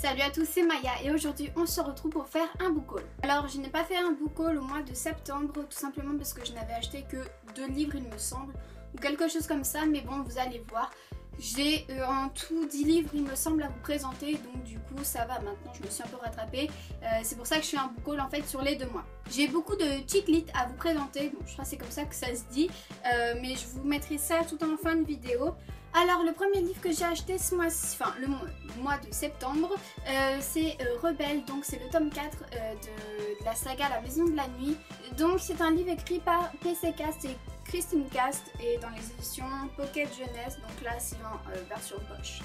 Salut à tous, c'est Maya et aujourd'hui on se retrouve pour faire un book haul. Alors je n'ai pas fait un book haul au mois de septembre tout simplement parce que je n'avais acheté que 2 livres il me semble ou quelque chose comme ça, mais bon vous allez voir. J'ai en tout 10 livres il me semble à vous présenter, donc du coup ça va, maintenant je me suis un peu rattrapée. C'est pour ça que je fais un book haul en fait sur les 2 mois. J'ai beaucoup de cheat à vous présenter, bon, je crois que c'est comme ça que ça se dit, mais je vous mettrai ça tout en fin de vidéo. Alors le premier livre que j'ai acheté ce mois-ci, enfin le mois de septembre, c'est Rebelle, donc c'est le tome 4 de la saga La Maison de la Nuit. Donc c'est un livre écrit par PC Cast et Christine Cast et dans les éditions Pocket Jeunesse, donc là c'est en version poche.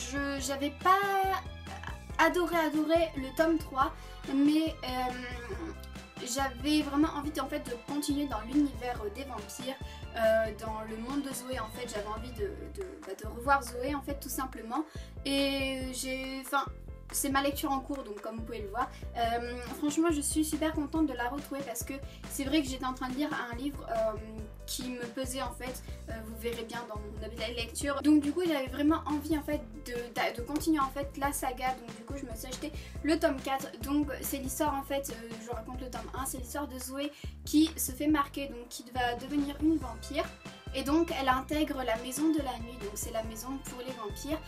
J'avais pas adoré le tome 3, mais j'avais vraiment envie de continuer dans l'univers des vampires, dans le monde de Zoé en fait. J'avais envie de revoir Zoé en fait tout simplement, et c'est ma lecture en cours, donc comme vous pouvez le voir. Franchement je suis super contente de la retrouver parce que c'est vrai que j'étais en train de lire un livre qui me pesait en fait, vous verrez bien dans mon avis de la lecture. Donc du coup j'avais vraiment envie en fait de continuer en fait la saga, donc du coup je me suis acheté le tome 4. Donc c'est l'histoire en fait, je vous raconte le tome 1, c'est l'histoire de Zoé qui se fait marquer, donc qui va devenir une vampire. Et donc elle intègre la maison de la nuit, donc c'est la maison pour les vampires.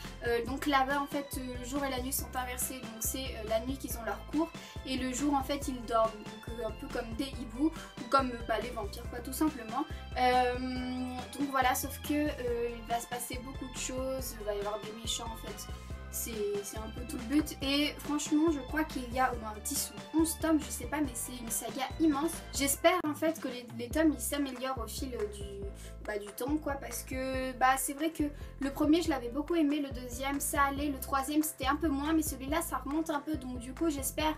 Donc là-bas en fait le jour et la nuit sont inversés, donc c'est la nuit qu'ils ont leur cours et le jour en fait ils dorment, donc un peu comme des hiboux ou comme les vampires quoi tout simplement. Donc voilà, sauf que il va se passer beaucoup de choses, il va y avoir des méchants en fait. C'est un peu tout le but, et franchement je crois qu'il y a au moins 10 ou 11 tomes, je sais pas, mais c'est une saga immense. J'espère en fait que les tomes ils s'améliorent au fil du temps quoi, parce que c'est vrai que le premier je l'avais beaucoup aimé, le deuxième ça allait, le troisième c'était un peu moins, mais celui-là ça remonte un peu, donc du coup j'espère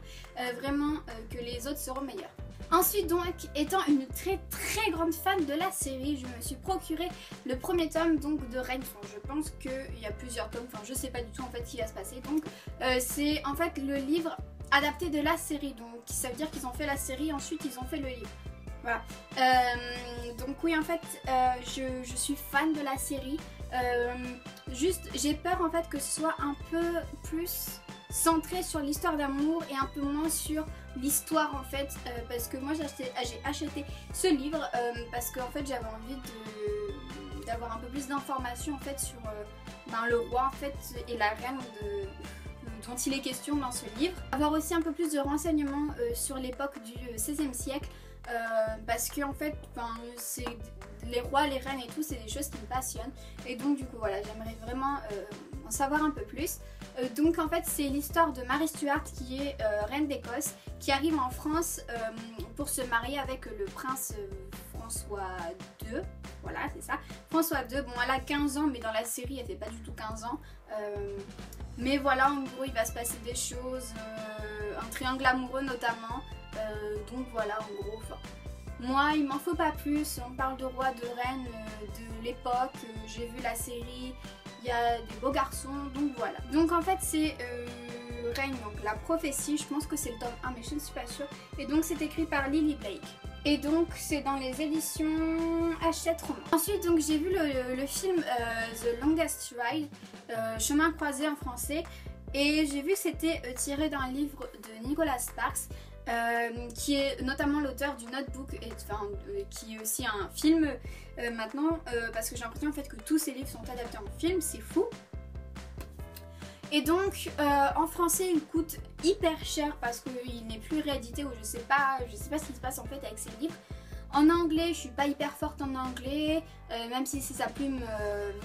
vraiment que les autres seront meilleurs. Ensuite donc, étant une très grande fan de la série, je me suis procuré le premier tome donc de Reign. Je pense qu'il y a plusieurs tomes, enfin je sais pas du tout en fait ce qui va se passer. Donc c'est en fait le livre adapté de la série, donc ça veut dire qu'ils ont fait la série, ensuite ils ont fait le livre. Voilà. Donc oui en fait je suis fan de la série. Juste j'ai peur en fait que ce soit un peu plus centré sur l'histoire d'amour et un peu moins sur l'histoire en fait, parce que moi j'ai acheté ce livre parce que en fait j'avais envie d'avoir un peu plus d'informations en fait sur le roi en fait et la reine dont il est question dans ce livre. Avoir aussi un peu plus de renseignements sur l'époque du XVIe siècle, parce que en fait c'est les rois, les reines et tout, c'est des choses qui me passionnent, et donc du coup voilà, j'aimerais vraiment en savoir un peu plus. Donc en fait c'est l'histoire de Mary Stuart qui est reine d'Écosse, qui arrive en France pour se marier avec le prince François II, voilà c'est ça, François II. Bon elle a 15 ans mais dans la série elle fait pas du tout 15 ans, mais voilà en gros il va se passer des choses, un triangle amoureux notamment, donc voilà en gros, moi il m'en faut pas plus, on parle de roi, de reine, de l'époque, j'ai vu la série, il y a des beaux garçons, donc voilà. Donc en fait c'est Reign, donc la prophétie, je pense que c'est le tome 1 mais je ne suis pas sûre, et donc c'est écrit par Lily Blake. Et donc c'est dans les éditions Hachette Roman. Ensuite donc j'ai vu le film The Longest Ride, Chemin croisé en français, et j'ai vu que c'était tiré d'un livre de Nicholas Sparks, qui est notamment l'auteur du Notebook, et qui est aussi un film maintenant, parce que j'ai l'impression en fait que tous ces livres sont adaptés en film, c'est fou. Et donc en français il coûte hyper cher parce qu'il n'est plus réédité, ou je sais pas ce qui se passe en fait avec ces livres. En anglais je suis pas hyper forte en anglais, même si c'est sa plume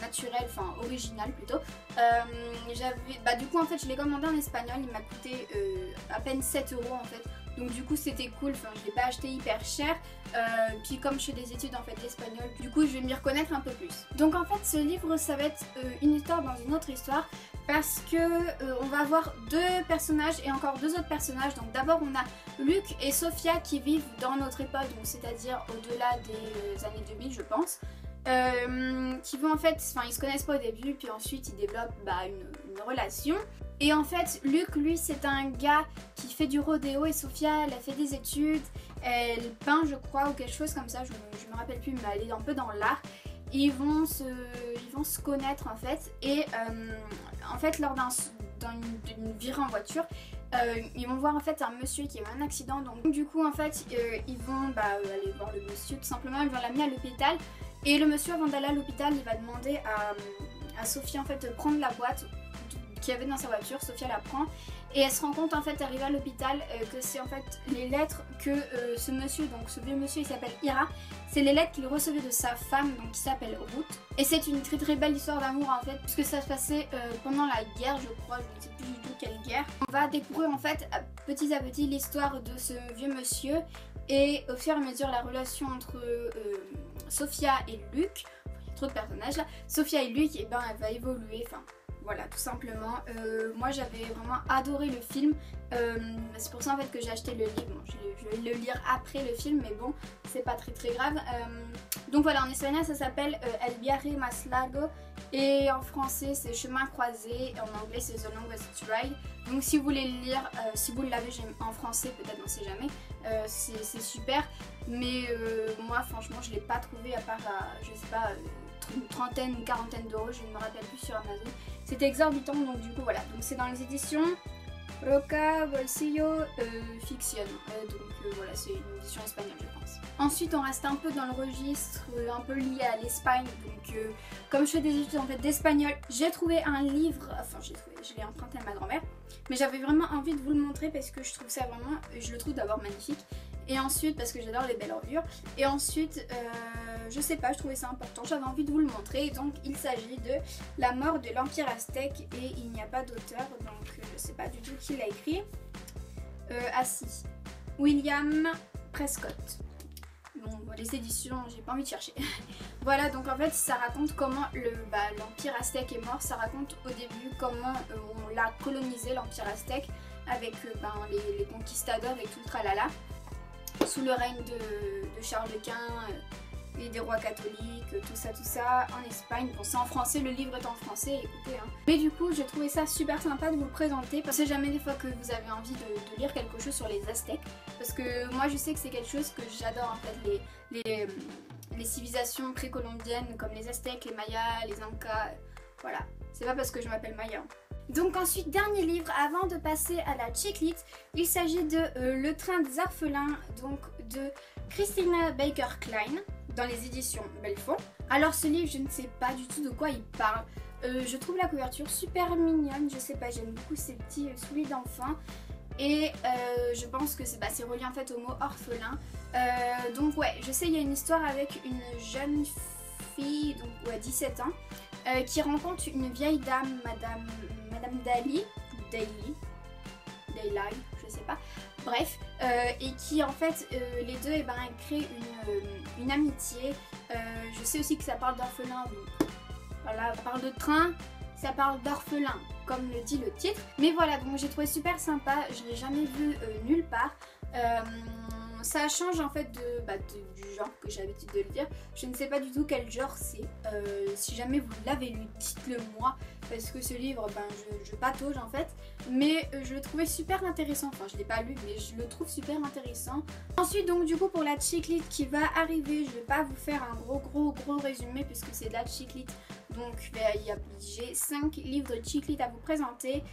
naturelle, enfin originale plutôt. Du coup en fait je l'ai commandé en espagnol, il m'a coûté à peine 7 € en fait. Donc du coup c'était cool, je l'ai pas acheté hyper cher, puis comme je fais des études en fait d'espagnol, du coup je vais m'y reconnaître un peu plus. Donc en fait ce livre ça va être une histoire dans une autre histoire, parce que on va avoir 2 personnages et encore 2 autres personnages. Donc d'abord on a Luc et Sophia qui vivent dans notre époque, donc c'est-à-dire au-delà des années 2000 je pense. Qui vont en fait, ils se connaissent pas au début, puis ensuite ils développent une relation. Et en fait Luc lui c'est un gars qui fait du rodéo, et Sophia elle a fait des études, elle peint je crois ou quelque chose comme ça, je me rappelle plus, mais elle est un peu dans l'art. Ils vont se connaître en fait, et en fait lors dans une virée en voiture, ils vont voir en fait un monsieur qui a eu un accident. Donc du coup en fait ils vont aller voir le monsieur tout simplement, ils vont l'amener à l'hôpital. Et le monsieur, avant d'aller à l'hôpital, il va demander à Sophie en fait de prendre la boîte qu'il y avait dans sa voiture. Sophie la prend et elle se rend compte en fait arrivée à l'hôpital que c'est en fait les lettres que ce monsieur, donc ce vieux monsieur, il s'appelle Ira, c'est les lettres qu'il recevait de sa femme, donc qui s'appelle Ruth. Et c'est une très très belle histoire d'amour en fait, puisque ça se passait pendant la guerre, je crois, je ne sais plus du tout quelle guerre. On va découvrir en fait petit à petit l'histoire de ce vieux monsieur et au fur et à mesure la relation entre Sophia et Luc. Il y a trop de personnages là. Sophia et Luc, et ben elle va évoluer, enfin voilà, tout simplement. Moi j'avais vraiment adoré le film. C'est pour ça en fait que j'ai acheté le livre. Bon, je vais le lire après le film, mais bon, c'est pas très très grave. Donc voilà, en espagnol ça s'appelle El viaje más largo et en français c'est Chemin croisé et en anglais c'est The Longest Ride. Donc si vous voulez le lire, si vous l'avez en français, peut-être on sait jamais, c'est super. Mais moi franchement je l'ai pas trouvé à part je sais pas une trentaine, une quarantaine d'euros, je ne me rappelle plus, sur Amazon. C'était exorbitant, donc du coup voilà. Donc c'est dans les éditions Roca Bolsillo Fiction. Donc voilà, c'est une édition espagnole je pense. Ensuite on reste un peu dans le registre un peu lié à l'Espagne. Donc comme je fais des études en fait d'espagnol, j'ai trouvé un livre, enfin je l'ai emprunté à ma grand-mère. Mais j'avais vraiment envie de vous le montrer parce que je trouve ça vraiment, je le trouve d'abord magnifique. Et ensuite parce que j'adore les belles ordures. Et ensuite je sais pas, je trouvais ça important, j'avais envie de vous le montrer. Donc il s'agit de La mort de l'Empire aztèque et il n'y a pas d'auteur, donc je sais pas du tout qui l'a écrit. Si, William Prescott. Bon, les éditions, j'ai pas envie de chercher. Voilà, donc en fait ça raconte comment l'Empire aztèque est mort. Ça raconte au début comment on l'a colonisé, l'Empire aztèque, avec les conquistadors et tout le tralala, sous le règne de Charles Quint et des rois catholiques, tout ça en Espagne. Bon, c'est en français, le livre est en français, écoutez. Mais du coup, j'ai trouvé ça super sympa de vous le présenter, parce que jamais des fois que vous avez envie de lire quelque chose sur les Aztèques, parce que moi je sais que c'est quelque chose que j'adore en fait, les civilisations précolombiennes comme les Aztèques, les Mayas, les Incas, voilà. C'est pas parce que je m'appelle Maya. Donc ensuite, dernier livre avant de passer à la chiclite, il s'agit de Le train des orphelins, donc de Christina Baker Klein, dans les éditions Belfond. Alors ce livre, je ne sais pas du tout de quoi il parle. Je trouve la couverture super mignonne, je sais pas, j'aime beaucoup ces petits souliers d'enfant. Et je pense que c'est relié en fait au mot orphelin. Donc ouais, je sais, il y a une histoire avec une jeune fille, donc ouais, 17 ans, qui rencontre une vieille dame, Madame Daly, je sais pas, bref, et qui en fait, les deux, elles créent une amitié. Je sais aussi que ça parle d'orphelin, donc voilà, ça parle de train, ça parle d'orphelin, comme le dit le titre. Mais voilà, donc j'ai trouvé super sympa, je l'ai jamais vu nulle part. Ça change en fait du genre que j'ai l'habitude de le dire. Je ne sais pas du tout quel genre c'est. Si jamais vous l'avez lu, dites-le moi. Parce que ce livre, je patauge en fait. Mais je le trouvais super intéressant. Enfin, je ne l'ai pas lu, mais je le trouve super intéressant. Ensuite, donc du coup, pour la chiclite qui va arriver, je ne vais pas vous faire un gros résumé puisque c'est de la chiclite. Donc j'ai 5 livres de chiclite à vous présenter.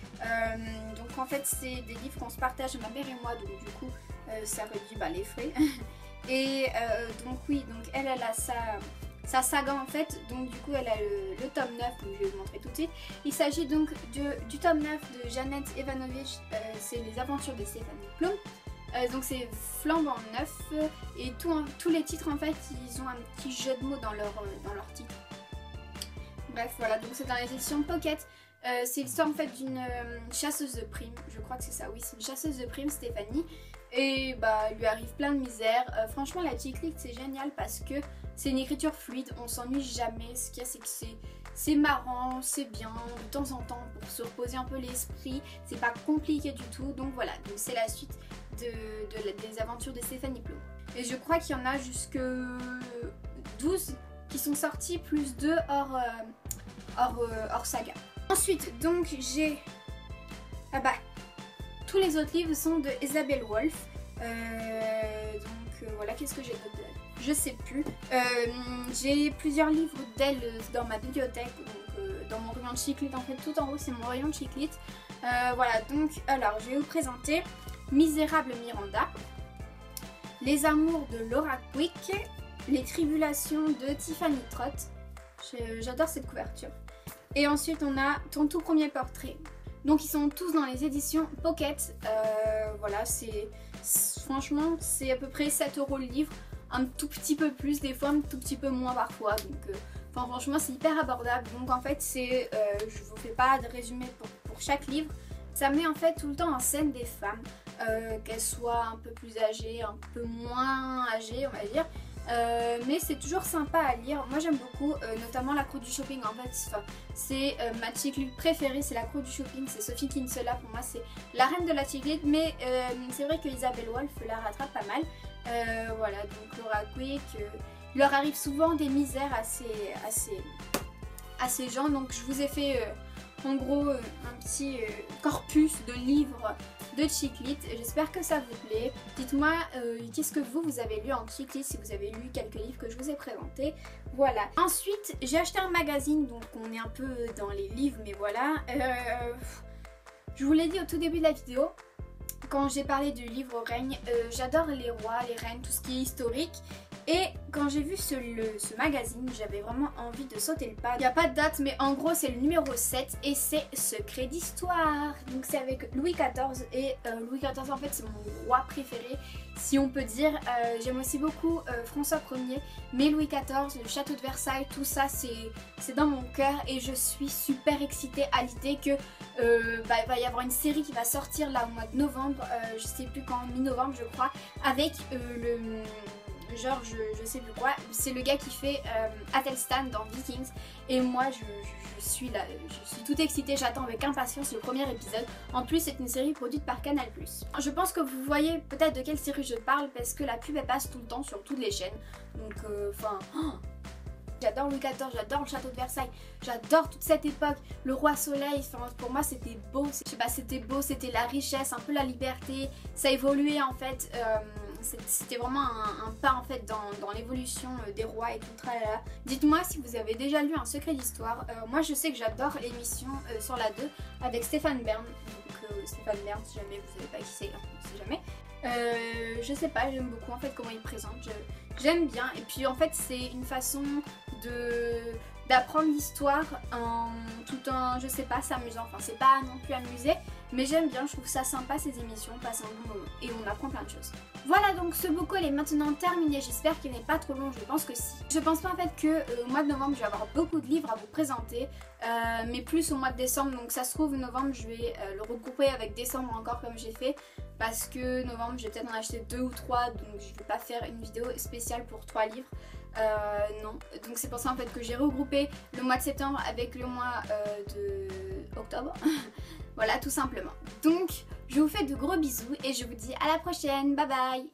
Donc en fait, c'est des livres qu'on se partage, ma mère et moi. Donc du coup, ça réduit les frais. Et donc oui, donc elle a sa saga en fait. Donc du coup elle a le tome 9, donc je vais vous montrer tout de suite. Il s'agit donc du tome 9 de Janet Evanovich, c'est les aventures de Stéphanie Plum. Donc c'est flambant neuf et tous les titres en fait ils ont un petit jeu de mots dans leur titre. Bref voilà, donc c'est dans les éditions Pocket. C'est l'histoire en fait d'une chasseuse de primes, je crois que c'est ça, oui, c'est une chasseuse de primes, Stéphanie. Et il lui arrive plein de misère. Franchement la chiclite c'est génial parce que c'est une écriture fluide, on s'ennuie jamais. Ce qu'il y a c'est que c'est marrant, c'est bien de temps en temps pour se reposer un peu l'esprit. C'est pas compliqué du tout, donc voilà, donc c'est la suite des aventures de Stéphanie Plum. Et je crois qu'il y en a jusque 12 qui sont sortis, plus 2 hors saga. Ensuite donc j'ai... tous les autres livres sont de Isabelle Wolf. Voilà, qu'est-ce que j'ai d'autre d'elle? Je sais plus. J'ai plusieurs livres d'elle dans ma bibliothèque, donc dans mon rayon de chiclite en fait, tout en haut c'est mon rayon de chiclite. Voilà, donc alors je vais vous présenter Misérable Miranda, Les amours de Laura Quick, Les tribulations de Tiffany Trott. J'adore cette couverture. Et ensuite on a Ton tout premier portrait. Donc ils sont tous dans les éditions Pocket. Voilà, franchement c'est à peu près 7 € le livre. Un tout petit peu plus des fois, un tout petit peu moins parfois. Donc franchement c'est hyper abordable. Donc en fait je vous fais pas de résumé pour chaque livre. Ça met en fait tout le temps en scène des femmes, qu'elles soient un peu plus âgées, un peu moins âgées on va dire. Mais c'est toujours sympa à lire. Moi j'aime beaucoup, notamment La Croix du Shopping. En fait c'est ma chiclite préférée, c'est La Croix du Shopping, c'est Sophie Kinsella. Pour moi c'est la reine de la chiclite, mais c'est vrai que Isabelle Wolf la rattrape pas mal. Voilà, donc Laura Quick, il leur arrive souvent des misères à ces gens. Donc je vous ai fait en gros un petit corpus de livres de chiclite. J'espère que ça vous plaît. Dites-moi qu'est-ce que vous avez lu en chiclite, si vous avez lu quelques livres que je vous ai présentés. Voilà. Ensuite j'ai acheté un magazine, donc on est un peu dans les livres, mais voilà. Je vous l'ai dit au tout début de la vidéo, quand j'ai parlé du livre Règne, j'adore les rois, les reines, tout ce qui est historique. Et quand j'ai vu ce magazine, j'avais vraiment envie de sauter le pas. Il n'y a pas de date, mais en gros c'est le numéro 7 et c'est Secret d'Histoire. Donc c'est avec Louis XIV et Louis XIV en fait c'est mon roi préféré, si on peut dire. J'aime aussi beaucoup François Ier, mais Louis XIV, le château de Versailles, tout ça c'est dans mon cœur et je suis super excitée à l'idée que il va y avoir une série qui va sortir là au mois de novembre, je sais plus quand, mi-novembre je crois, avec genre je sais plus quoi, c'est le gars qui fait Athelstan dans Vikings et moi je suis là, je suis toute excitée, j'attends avec impatience le premier épisode. En plus c'est une série produite par Canal+. Je pense que vous voyez peut-être de quelle série je parle parce que la pub elle passe tout le temps sur toutes les chaînes, donc j'adore Louis XIV, j'adore le château de Versailles, j'adore toute cette époque, le roi soleil, pour moi c'était beau, je sais pas, c'était beau, c'était la richesse, un peu la liberté, ça évoluait en fait, c'était vraiment un pas en fait dans l'évolution des rois et tout, tralala. Dites-moi si vous avez déjà lu Un secret d'histoire. Moi je sais que j'adore l'émission sur la 2 avec Stéphane Bern, donc Stéphane Bern si jamais vous savez pas qui c'est, on sait jamais. Je sais pas, j'aime beaucoup en fait comment il présente, j'aime bien, et puis en fait c'est une façon d'apprendre l'histoire tout en, je sais pas, s'amusant, enfin c'est pas non plus amusé, mais j'aime bien, je trouve ça sympa ces émissions, on passe un bon moment et on apprend plein de choses. Voilà, donc ce book haul est maintenant terminé, j'espère qu'il n'est pas trop long, je pense que si. Je pense pas en fait que au mois de novembre je vais avoir beaucoup de livres à vous présenter, mais plus au mois de décembre, donc ça se trouve novembre je vais le regrouper avec décembre encore comme j'ai fait, parce que novembre je vais peut-être en acheter 2 ou 3, donc je vais pas faire une vidéo spéciale pour 3 livres. Non, donc c'est pour ça en fait que j'ai regroupé le mois de septembre avec le mois de octobre. Voilà, tout simplement. Donc je vous fais de gros bisous et je vous dis à la prochaine, bye bye.